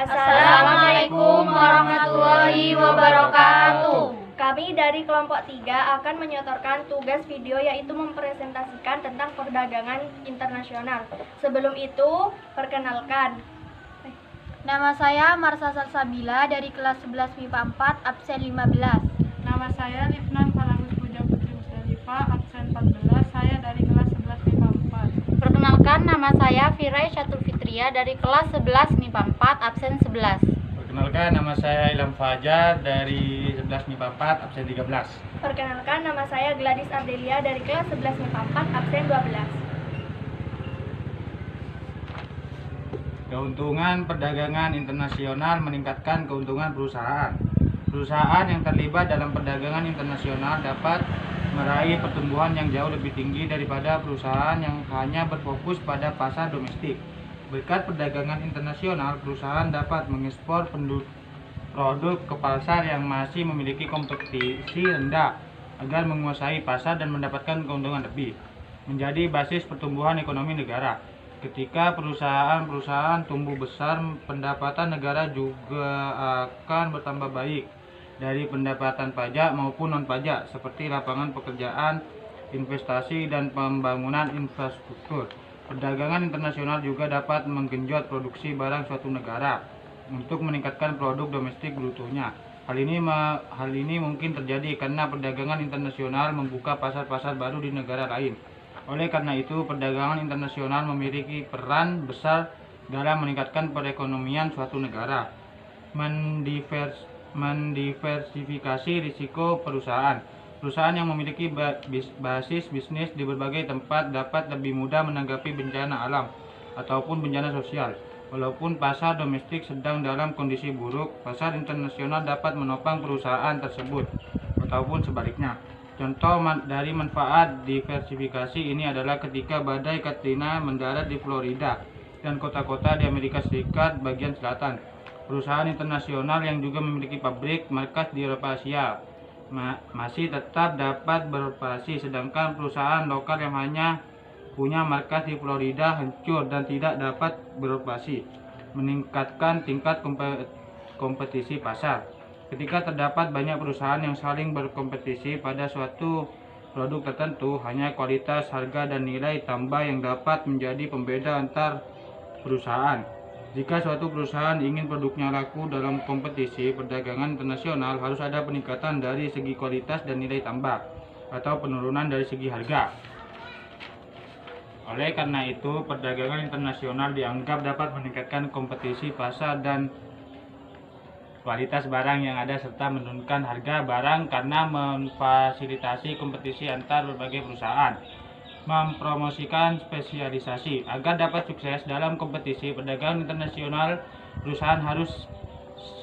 Assalamualaikum warahmatullahi wabarakatuh. Kami dari kelompok 3 akan menyetorkan tugas video yaitu mempresentasikan tentang perdagangan internasional. Sebelum itu, perkenalkan. Nama saya Marsha Salsabila dari kelas 11 MIPA 4 absen 15. Nama saya Livnan Faragus Puja Putri Musdalifah absen 14. Saya dari kelas 11 MIPA 4. Perkenalkan, nama saya Firai Syatul Fitria dari kelas 11 MIPA 4 absen 11. Perkenalkan, nama saya Ilham Fajar dari 11 MIPA 4 absen 13. Perkenalkan, nama saya Gladys Ardelia dari kelas 11 MIPA 4 absen 12. Keuntungan perdagangan internasional meningkatkan keuntungan perusahaan. Perusahaan yang terlibat dalam perdagangan internasional dapat meraih pertumbuhan yang jauh lebih tinggi daripada perusahaan yang hanya berfokus pada pasar domestik. Berkat perdagangan internasional, perusahaan dapat mengekspor produk ke pasar yang masih memiliki kompetisi rendah agar menguasai pasar dan mendapatkan keuntungan lebih, menjadi basis pertumbuhan ekonomi negara. Ketika perusahaan-perusahaan tumbuh besar, pendapatan negara juga akan bertambah baik dari pendapatan pajak maupun non-pajak seperti lapangan pekerjaan, investasi, dan pembangunan infrastruktur. Perdagangan internasional juga dapat menggenjot produksi barang suatu negara untuk meningkatkan produk domestik brutonya. Hal ini mungkin terjadi karena perdagangan internasional membuka pasar-pasar baru di negara lain. Oleh karena itu, perdagangan internasional memiliki peran besar dalam meningkatkan perekonomian suatu negara, mendiversifikasi risiko perusahaan. Perusahaan yang memiliki basis bisnis di berbagai tempat dapat lebih mudah menanggapi bencana alam ataupun bencana sosial. Walaupun pasar domestik sedang dalam kondisi buruk, pasar internasional dapat menopang perusahaan tersebut ataupun sebaliknya. Contoh dari manfaat diversifikasi ini adalah ketika badai Katrina mendarat di Florida dan kota-kota di Amerika Serikat bagian selatan. Perusahaan internasional yang juga memiliki pabrik markas di Eropa Asia masih tetap dapat beroperasi, sedangkan perusahaan lokal yang hanya punya markas di Florida hancur dan tidak dapat beroperasi, meningkatkan tingkat kompetisi pasar. Ketika terdapat banyak perusahaan yang saling berkompetisi pada suatu produk tertentu, hanya kualitas, harga, dan nilai tambah yang dapat menjadi pembeda antar perusahaan. Jika suatu perusahaan ingin produknya laku dalam kompetisi perdagangan internasional, harus ada peningkatan dari segi kualitas dan nilai tambah, atau penurunan dari segi harga. Oleh karena itu, perdagangan internasional dianggap dapat meningkatkan kompetisi pasar dan kualitas barang yang ada serta menurunkan harga barang karena memfasilitasi kompetisi antar berbagai perusahaan. Mempromosikan spesialisasi. Agar dapat sukses dalam kompetisi perdagangan internasional, perusahaan harus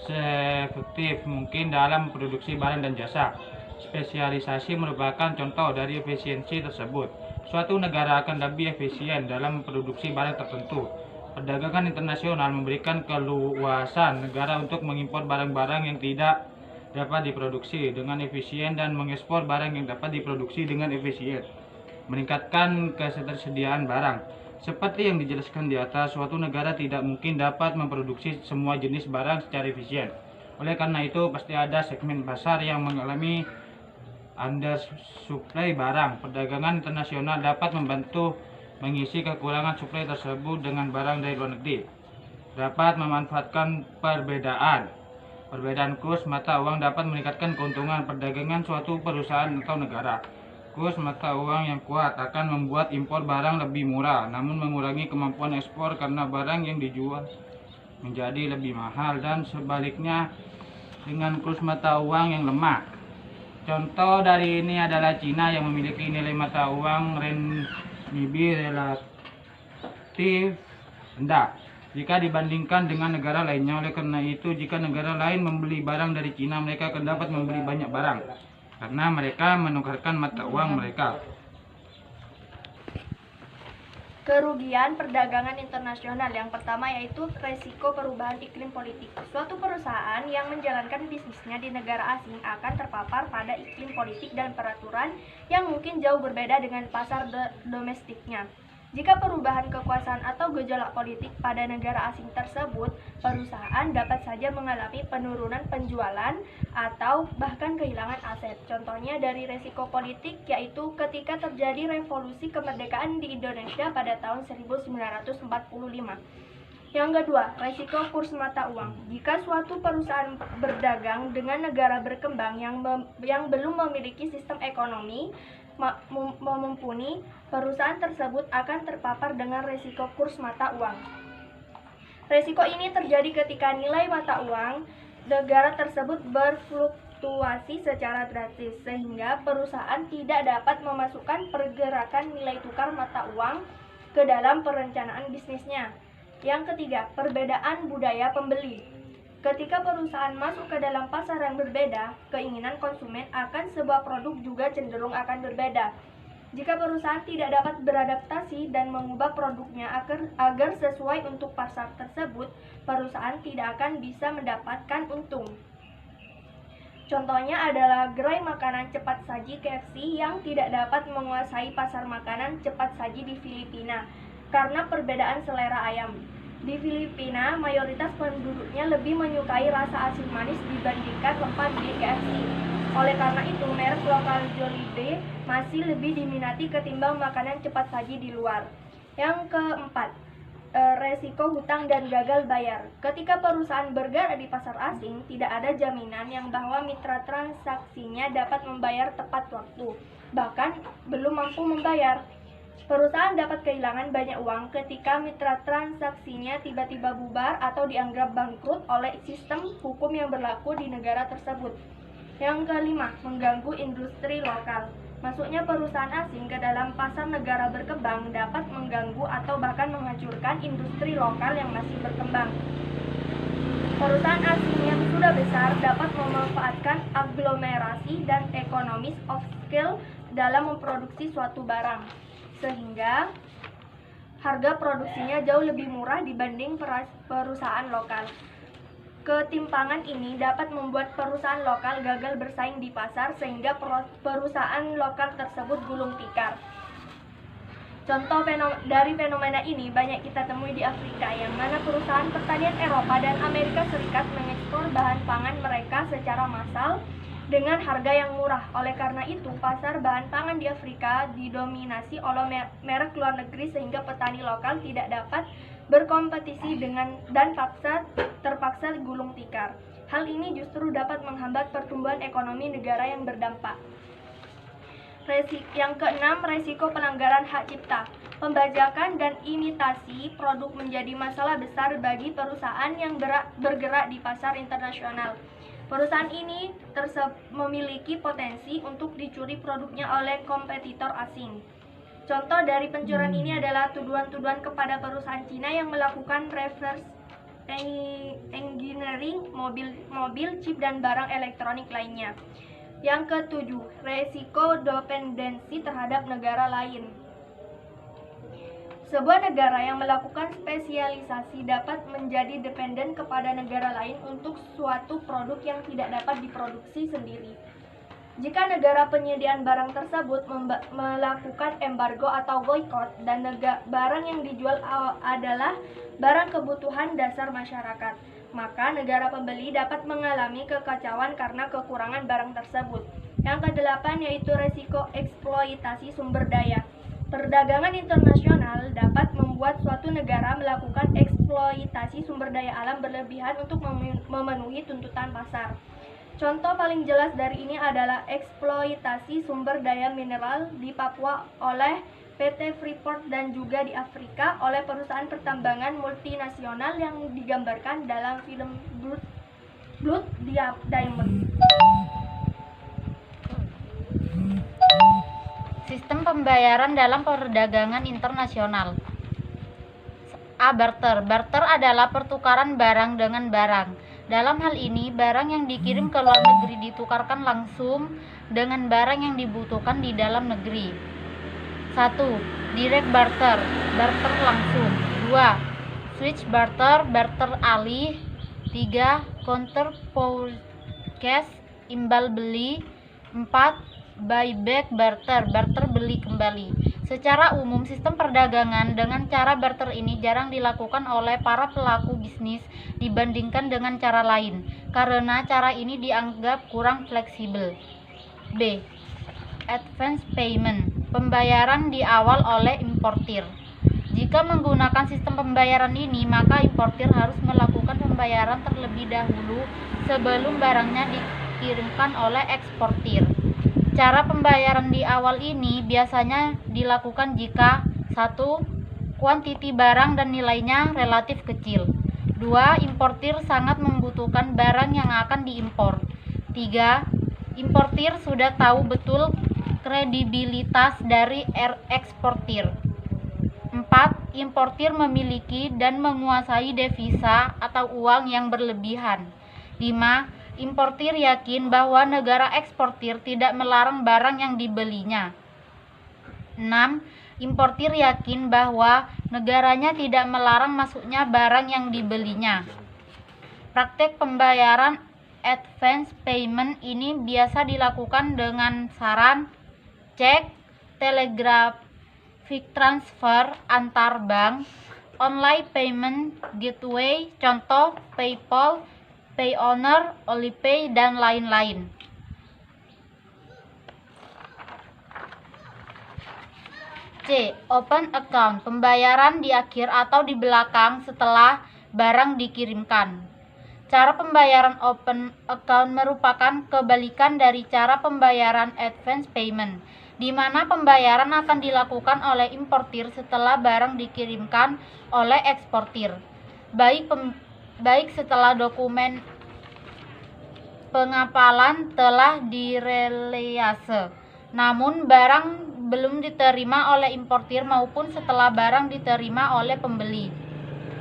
seefektif mungkin dalam memproduksi barang dan jasa. Spesialisasi merupakan contoh dari efisiensi tersebut. Suatu negara akan lebih efisien dalam memproduksi barang tertentu. Perdagangan internasional memberikan keluasan negara untuk mengimpor barang-barang yang tidak dapat diproduksi dengan efisien dan mengekspor barang yang dapat diproduksi dengan efisien, meningkatkan ketersediaan barang. Seperti yang dijelaskan di atas, suatu negara tidak mungkin dapat memproduksi semua jenis barang secara efisien. Oleh karena itu, pasti ada segmen pasar yang mengalami undersupply barang. Perdagangan internasional dapat membantu mengisi kekurangan suplai tersebut dengan barang dari luar negeri. Dapat memanfaatkan perbedaan kurs mata uang dapat meningkatkan keuntungan perdagangan suatu perusahaan atau negara. Kurs mata uang yang kuat akan membuat impor barang lebih murah, namun mengurangi kemampuan ekspor karena barang yang dijual menjadi lebih mahal, dan sebaliknya dengan kurs mata uang yang lemah. Contoh dari ini adalah Cina yang memiliki nilai mata uang renminbi relatif rendah jika dibandingkan dengan negara lainnya. Oleh karena itu, jika negara lain membeli barang dari Cina, mereka akan dapat membeli banyak barang karena mereka menukarkan mata uang mereka. Kerugian perdagangan internasional yang pertama yaitu resiko perubahan iklim politik. Suatu perusahaan yang menjalankan bisnisnya di negara asing akan terpapar pada iklim politik dan peraturan yang mungkin jauh berbeda dengan pasar domestiknya. Jika perubahan kekuasaan atau gejolak politik pada negara asing tersebut, perusahaan dapat saja mengalami penurunan penjualan atau bahkan kehilangan aset. Contohnya dari resiko politik yaitu ketika terjadi revolusi kemerdekaan di Indonesia pada tahun 1945. Yang kedua, resiko kurs mata uang. Jika suatu perusahaan berdagang dengan negara berkembang yang belum memiliki sistem ekonomi mumpuni, perusahaan tersebut akan terpapar dengan resiko kurs mata uang. Resiko ini terjadi ketika nilai mata uang negara tersebut berfluktuasi secara drastis, sehingga perusahaan tidak dapat memasukkan pergerakan nilai tukar mata uang ke dalam perencanaan bisnisnya. Yang ketiga, perbedaan budaya pembeli. Ketika perusahaan masuk ke dalam pasar yang berbeda, keinginan konsumen akan sebuah produk juga cenderung akan berbeda. Jika perusahaan tidak dapat beradaptasi dan mengubah produknya agar sesuai untuk pasar tersebut, perusahaan tidak akan bisa mendapatkan untung. Contohnya adalah gerai makanan cepat saji KFC yang tidak dapat menguasai pasar makanan cepat saji di Filipina karena perbedaan selera ayam. Di Filipina, mayoritas penduduknya lebih menyukai rasa asin manis dibandingkan rempah di KFC. Oleh karena itu, merek lokal Jollibee masih lebih diminati ketimbang makanan cepat saji di luar. Yang keempat, resiko hutang dan gagal bayar. Ketika perusahaan bergerak di pasar asing, tidak ada jaminan yang bahwa mitra transaksinya dapat membayar tepat waktu, bahkan belum mampu membayar. Perusahaan dapat kehilangan banyak uang ketika mitra transaksinya tiba-tiba bubar atau dianggap bangkrut oleh sistem hukum yang berlaku di negara tersebut. Yang kelima, mengganggu industri lokal. Masuknya perusahaan asing ke dalam pasar negara berkembang dapat mengganggu atau bahkan menghancurkan industri lokal yang masih berkembang. Perusahaan asing yang sudah besar dapat memanfaatkan aglomerasi dan economies of scale dalam memproduksi suatu barang, sehingga harga produksinya jauh lebih murah dibanding perusahaan lokal. Ketimpangan ini dapat membuat perusahaan lokal gagal bersaing di pasar sehingga perusahaan lokal tersebut gulung tikar. Contoh dari fenomena ini banyak kita temui di Afrika, yang mana perusahaan pertanian Eropa dan Amerika Serikat mengekspor bahan pangan mereka secara massal dengan harga yang murah. Oleh karena itu, pasar bahan pangan di Afrika didominasi oleh merek luar negeri sehingga petani lokal tidak dapat berkompetisi dan terpaksa gulung tikar. Hal ini justru dapat menghambat pertumbuhan ekonomi negara yang berdampak. Yang keenam, resiko pelanggaran hak cipta. Pembajakan dan imitasi produk menjadi masalah besar bagi perusahaan yang bergerak di pasar internasional. Perusahaan ini memiliki potensi untuk dicuri produknya oleh kompetitor asing. Contoh dari pencurian ini adalah tuduhan-tuduhan kepada perusahaan Cina yang melakukan reverse engineering mobil, chip, dan barang elektronik lainnya. Yang ketujuh, resiko dependensi terhadap negara lain. Sebuah negara yang melakukan spesialisasi dapat menjadi dependen kepada negara lain untuk suatu produk yang tidak dapat diproduksi sendiri. Jika negara penyediaan barang tersebut melakukan embargo atau boikot dan barang yang dijual adalah barang kebutuhan dasar masyarakat, maka negara pembeli dapat mengalami kekacauan karena kekurangan barang tersebut. Yang kedelapan yaitu resiko eksploitasi sumber daya. Perdagangan internasional dapat membuat suatu negara melakukan eksploitasi sumber daya alam berlebihan untuk memenuhi tuntutan pasar. Contoh paling jelas dari ini adalah eksploitasi sumber daya mineral di Papua oleh PT Freeport dan juga di Afrika oleh perusahaan pertambangan multinasional yang digambarkan dalam film Blood Diamond. Sistem pembayaran dalam perdagangan internasional. A. Barter. Barter adalah pertukaran barang dengan barang. Dalam hal ini, barang yang dikirim ke luar negeri ditukarkan langsung dengan barang yang dibutuhkan di dalam negeri. 1. Direct barter, barter langsung. 2. Switch barter, barter alih. 3. Counter purchase, imbal beli. 4. Buyback barter, barter beli kembali. Secara umum, sistem perdagangan dengan cara barter ini jarang dilakukan oleh para pelaku bisnis dibandingkan dengan cara lain, karena cara ini dianggap kurang fleksibel. B. Advance payment, pembayaran di awal oleh importir. Jika menggunakan sistem pembayaran ini, maka importir harus melakukan pembayaran terlebih dahulu sebelum barangnya dikirimkan oleh eksportir. Cara pembayaran di awal ini biasanya dilakukan jika 1. Kuantiti barang dan nilainya relatif kecil. 2. Importir sangat membutuhkan barang yang akan diimpor. 3. Importir sudah tahu betul kredibilitas dari eksportir. 4. Importir memiliki dan menguasai devisa atau uang yang berlebihan. 5. Importir yakin bahwa negara eksportir tidak melarang barang yang dibelinya. 6. Importir yakin bahwa negaranya tidak melarang masuknya barang yang dibelinya. Praktek pembayaran advance payment ini biasa dilakukan dengan saran, cek, telegraphic transfer antar bank, online payment gateway, contoh PayPal, Payoneer, Alipay, dan lain-lain. C. Open account, pembayaran di akhir atau di belakang setelah barang dikirimkan. Cara pembayaran open account merupakan kebalikan dari cara pembayaran advance payment, di mana pembayaran akan dilakukan oleh importir setelah barang dikirimkan oleh eksportir, baik setelah dokumen pengapalan telah direalisasi, namun barang belum diterima oleh importir maupun setelah barang diterima oleh pembeli.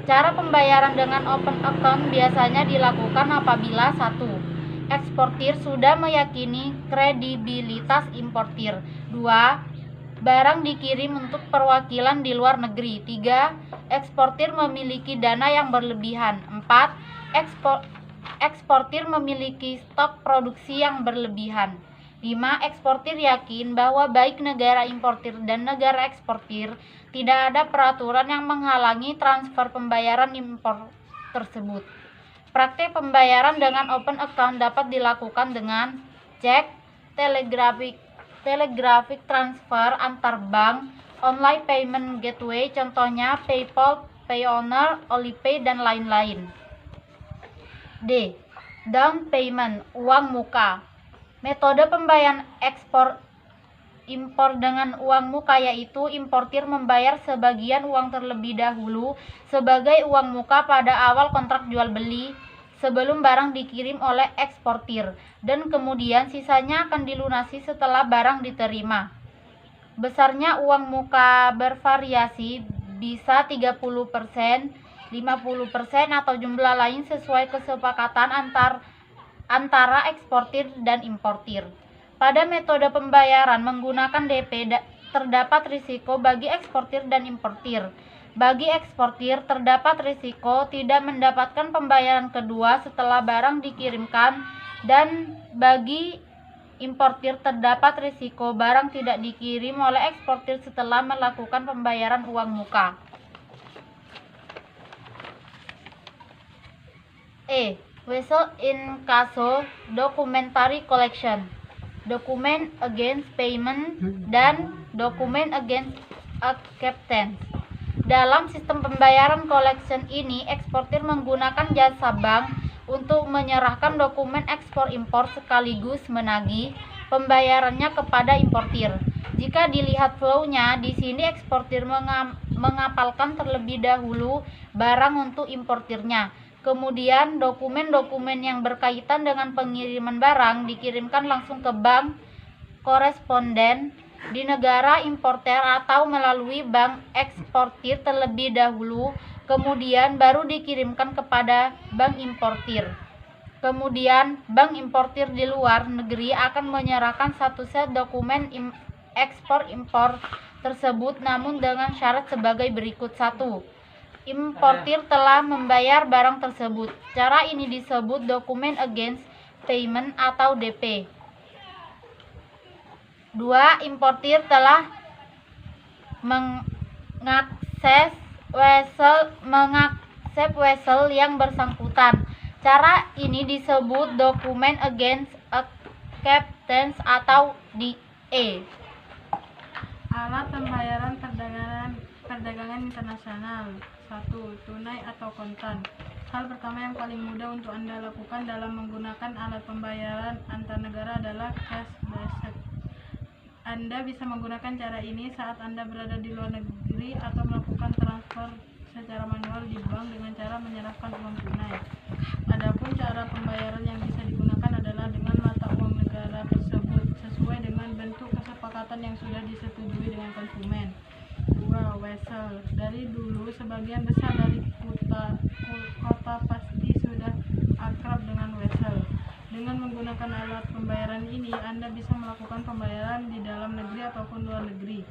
Cara pembayaran dengan open account biasanya dilakukan apabila 1. Eksportir sudah meyakini kredibilitas importir. 2. Barang dikirim untuk perwakilan di luar negeri. 3. Eksportir memiliki dana yang berlebihan. 4. Eksportir memiliki stok produksi yang berlebihan. 5. Eksportir yakin bahwa baik negara importir dan negara eksportir tidak ada peraturan yang menghalangi transfer pembayaran impor tersebut. Praktek pembayaran dengan open account dapat dilakukan dengan cek, telegraphic transfer antar bank, online payment gateway, contohnya PayPal, Payoneer, Alipay, dan lain-lain. D. Down payment, uang muka. Metode pembayaran ekspor-impor dengan uang muka yaitu importir membayar sebagian uang terlebih dahulu sebagai uang muka pada awal kontrak jual beli sebelum barang dikirim oleh eksportir, dan kemudian sisanya akan dilunasi setelah barang diterima. Besarnya uang muka bervariasi, bisa 30%, 50%, atau jumlah lain sesuai kesepakatan antara eksportir dan importir. Pada metode pembayaran menggunakan DP terdapat risiko bagi eksportir dan importir. Bagi eksportir terdapat risiko tidak mendapatkan pembayaran kedua setelah barang dikirimkan, dan bagi importir terdapat risiko barang tidak dikirim oleh eksportir setelah melakukan pembayaran uang muka. Vessel in caso documentary collection, document against payment, dan document against acceptance. Dalam sistem pembayaran collection ini, eksportir menggunakan jasa bank untuk menyerahkan dokumen ekspor-impor sekaligus menagih pembayarannya kepada importir. Jika dilihat flow-nya, di sini eksportir mengapalkan terlebih dahulu barang untuk importirnya. Kemudian dokumen-dokumen yang berkaitan dengan pengiriman barang dikirimkan langsung ke bank koresponden di negara importer atau melalui bank eksportir terlebih dahulu, kemudian baru dikirimkan kepada bank importir. Kemudian bank importir di luar negeri akan menyerahkan satu set dokumen ekspor-impor tersebut, namun dengan syarat sebagai berikut. 1. Importir telah membayar barang tersebut. Cara ini disebut dokumen against payment atau DP. 2. Importir telah mengakses wesel yang bersangkutan. Cara ini disebut Document Against Acceptance atau DA. Alat pembayaran perdagangan internasional. 1. Tunai atau kontan. Hal pertama yang paling mudah untuk Anda lakukan dalam menggunakan alat pembayaran antar negara adalah cash-based. Anda bisa menggunakan cara ini saat Anda berada di luar negeri atau melakukan transfer secara manual di bank dengan cara menyerahkan uang tunai. Adapun cara pembayaran yang bisa digunakan adalah dengan mata uang negara tersebut sesuai dengan bentuk kesepakatan yang sudah disetujui dengan konsumen. 2. Wesel. Dari dulu sebagian besar dari kota pasti sudah akrab dengan wesel. Dengan menggunakan alat pembayaran ini, Anda bisa melakukan pembayaran di dalam negeri ataupun luar negeri.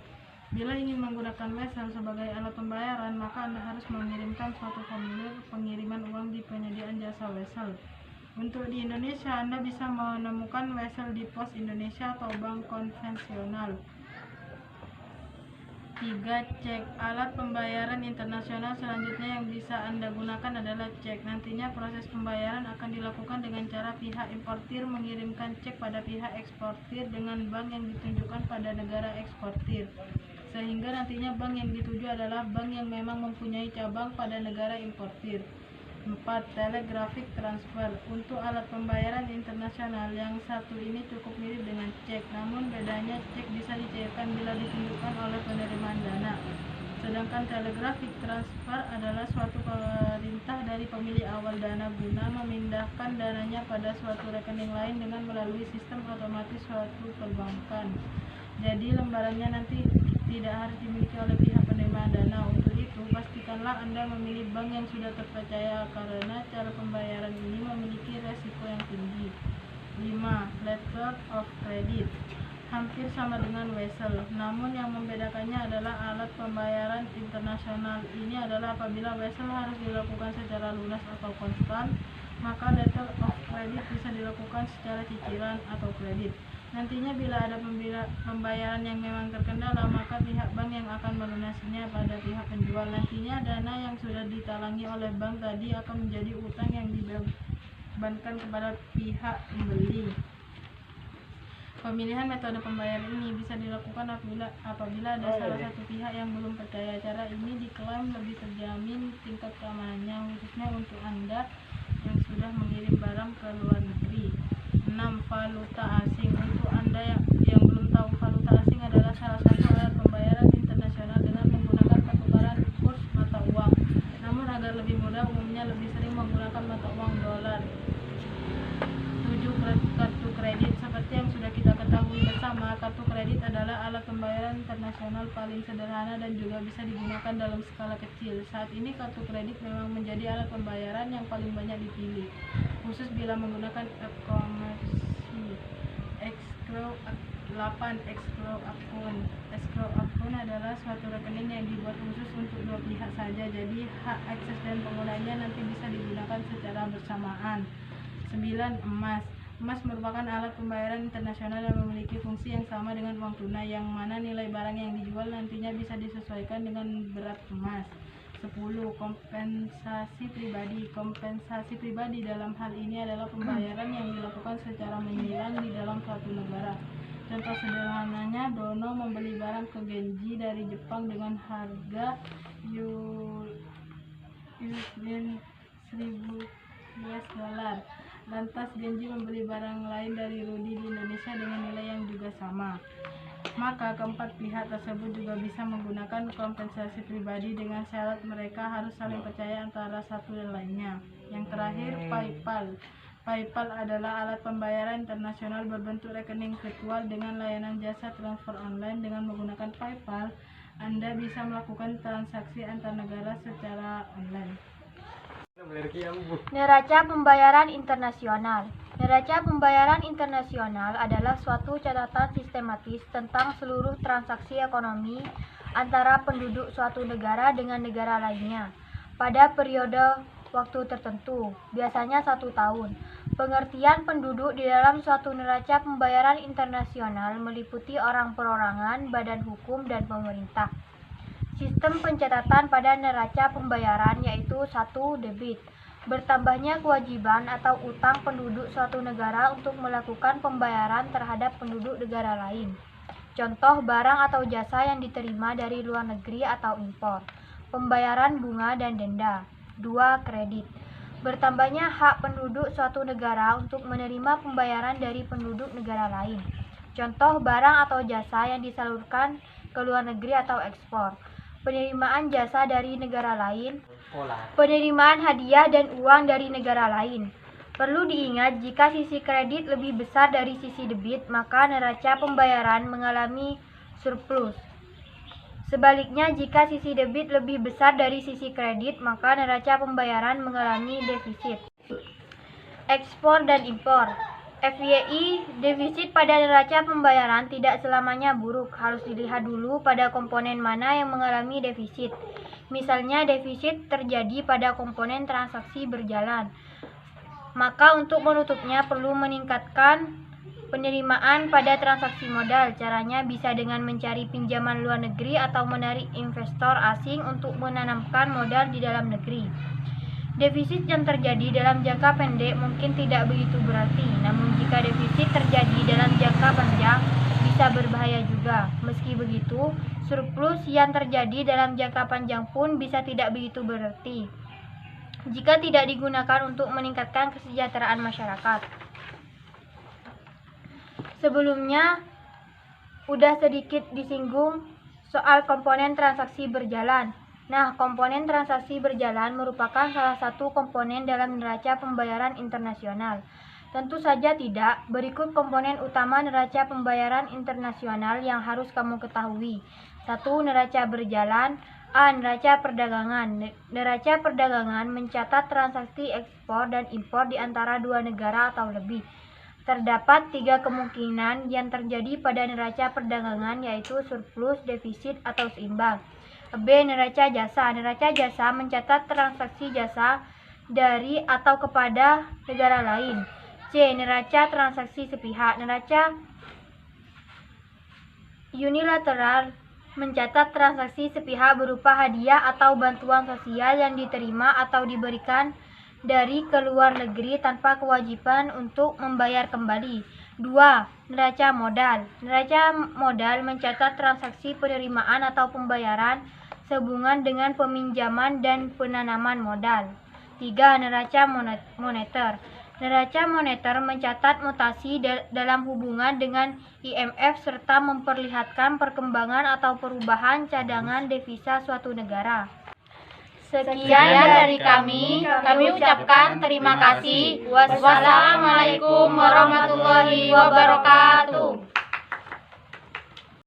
Bila ingin menggunakan wesel sebagai alat pembayaran, maka Anda harus mengirimkan suatu formulir pengiriman uang di penyediaan jasa wesel. Untuk di Indonesia, Anda bisa menemukan wesel di Pos Indonesia atau bank konvensional. 3. Cek. Alat pembayaran internasional selanjutnya yang bisa Anda gunakan adalah cek. Nantinya proses pembayaran akan dilakukan dengan cara pihak importir mengirimkan cek pada pihak eksportir dengan bank yang ditunjukkan pada negara eksportir, sehingga nantinya bank yang dituju adalah bank yang memang mempunyai cabang pada negara importir. 4. Telegraphic transfer. Untuk alat pembayaran internasional yang satu ini cukup mirip dengan cek, namun bedanya cek bisa dicairkan bila ditunjukkan oleh penerimaan dana, sedangkan telegraphic transfer adalah suatu perintah dari pemilik awal dana guna memindahkan dananya pada suatu rekening lain dengan melalui sistem otomatis suatu perbankan. Jadi lembarannya nanti tidak harus dimiliki oleh pihak penerimaan dana. Untuk itu, pastikanlah Anda memilih bank yang sudah terpercaya karena cara pembayaran ini memiliki resiko yang tinggi. 5. Letter of credit. Hampir sama dengan wesel, namun yang membedakannya adalah alat pembayaran internasional ini adalah apabila wesel harus dilakukan secara lunas atau konstan, maka letter of credit bisa dilakukan secara cicilan atau kredit. Nantinya bila ada pembayaran yang memang terkendala, maka pihak bank yang akan melunasinya pada pihak penjual. Nantinya dana yang sudah ditalangi oleh bank tadi akan menjadi utang yang dibebankan kepada pihak pembeli. Pemilihan metode pembayaran ini bisa dilakukan apabila ada salah satu pihak yang belum percaya. Cara ini diklaim lebih terjamin tingkat keamanannya, khususnya untuk Anda yang sudah mengirim barang ke luar negeri. 6. Valuta asing. Untuk Anda yang belum tahu, valuta asing adalah salah satu alat pembayaran internasional dengan menggunakan pertukaran kurs mata uang. Namun agar lebih mudah, umumnya lebih sering menggunakan mata uang dolar. 7. Kartu kredit. Seperti yang sudah kita ketahui bersama, kartu kredit adalah alat pembayaran internasional paling sederhana dan juga bisa digunakan dalam skala kecil. Saat ini kartu kredit memang menjadi alat pembayaran yang paling banyak dipilih, khusus bila menggunakan e-commerce. Escrow account. Escrow account adalah suatu rekening yang dibuat khusus untuk dua pihak saja, jadi hak akses dan penggunanya nanti bisa digunakan secara bersamaan. 9. Emas. Emas merupakan alat pembayaran internasional yang memiliki fungsi yang sama dengan uang tunai, yang mana nilai barang yang dijual nantinya bisa disesuaikan dengan berat emas. 10. Kompensasi pribadi. Kompensasi pribadi dalam hal ini adalah pembayaran yang dilakukan secara menyilang di dalam suatu negara. Contoh sederhananya, Dono membeli barang ke Genji dari Jepang dengan harga $1,000. Lantas Genji membeli barang lain dari Rudi di Indonesia dengan nilai yang juga sama. Maka keempat pihak tersebut juga bisa menggunakan kompensasi pribadi dengan syarat mereka harus saling percaya antara satu dan lainnya. Yang terakhir, PayPal. PayPal adalah alat pembayaran internasional berbentuk rekening virtual dengan layanan jasa transfer online. Dengan menggunakan PayPal, Anda bisa melakukan transaksi antar negara secara online. Neraca pembayaran internasional. Neraca pembayaran internasional adalah suatu catatan sistematis tentang seluruh transaksi ekonomi antara penduduk suatu negara dengan negara lainnya pada periode waktu tertentu, biasanya 1 tahun. Pengertian penduduk di dalam suatu neraca pembayaran internasional meliputi orang perorangan, badan hukum, dan pemerintah. Sistem pencatatan pada neraca pembayaran yaitu 1. Debit. Bertambahnya kewajiban atau utang penduduk suatu negara untuk melakukan pembayaran terhadap penduduk negara lain. Contoh barang atau jasa yang diterima dari luar negeri atau impor. Pembayaran bunga dan denda. 2. Kredit. Bertambahnya hak penduduk suatu negara untuk menerima pembayaran dari penduduk negara lain. Contoh barang atau jasa yang disalurkan ke luar negeri atau ekspor. Penerimaan jasa dari negara lain, penerimaan hadiah dan uang dari negara lain. Perlu diingat, jika sisi kredit lebih besar dari sisi debit, maka neraca pembayaran mengalami surplus. Sebaliknya, jika sisi debit lebih besar dari sisi kredit, maka neraca pembayaran mengalami defisit. Ekspor dan impor. FYI, defisit pada neraca pembayaran tidak selamanya buruk, harus dilihat dulu pada komponen mana yang mengalami defisit. Misalnya, defisit terjadi pada komponen transaksi berjalan. Maka untuk menutupnya perlu meningkatkan penerimaan pada transaksi modal. Caranya bisa dengan mencari pinjaman luar negeri atau menarik investor asing untuk menanamkan modal di dalam negeri. Defisit yang terjadi dalam jangka pendek mungkin tidak begitu berarti, namun jika defisit terjadi dalam jangka panjang bisa berbahaya juga. Meski begitu, surplus yang terjadi dalam jangka panjang pun bisa tidak begitu berarti jika tidak digunakan untuk meningkatkan kesejahteraan masyarakat. Sebelumnya, udah sedikit disinggung soal komponen transaksi berjalan. Nah, komponen transaksi berjalan merupakan salah satu komponen dalam neraca pembayaran internasional. Tentu saja tidak. Berikut komponen utama neraca pembayaran internasional yang harus kamu ketahui. 1. Neraca berjalan. A. Neraca perdagangan. Neraca perdagangan mencatat transaksi ekspor dan impor di antara dua negara atau lebih. Terdapat 3 kemungkinan yang terjadi pada neraca perdagangan, yaitu surplus, defisit, atau seimbang. B. Neraca jasa. Neraca jasa mencatat transaksi jasa dari atau kepada negara lain. C. Neraca transaksi sepihak. Neraca unilateral mencatat transaksi sepihak berupa hadiah atau bantuan sosial yang diterima atau diberikan dari ke luar negeri tanpa kewajiban untuk membayar kembali. 2. Neraca modal. Neraca modal mencatat transaksi penerimaan atau pembayaran sehubungan dengan peminjaman dan penanaman modal. 3. Neraca moneter. Neraca moneter mencatat mutasi dalam hubungan dengan IMF serta memperlihatkan perkembangan atau perubahan cadangan devisa suatu negara. Sekian dari kami ucapkan terima kasih. Wassalamualaikum warahmatullahi wabarakatuh.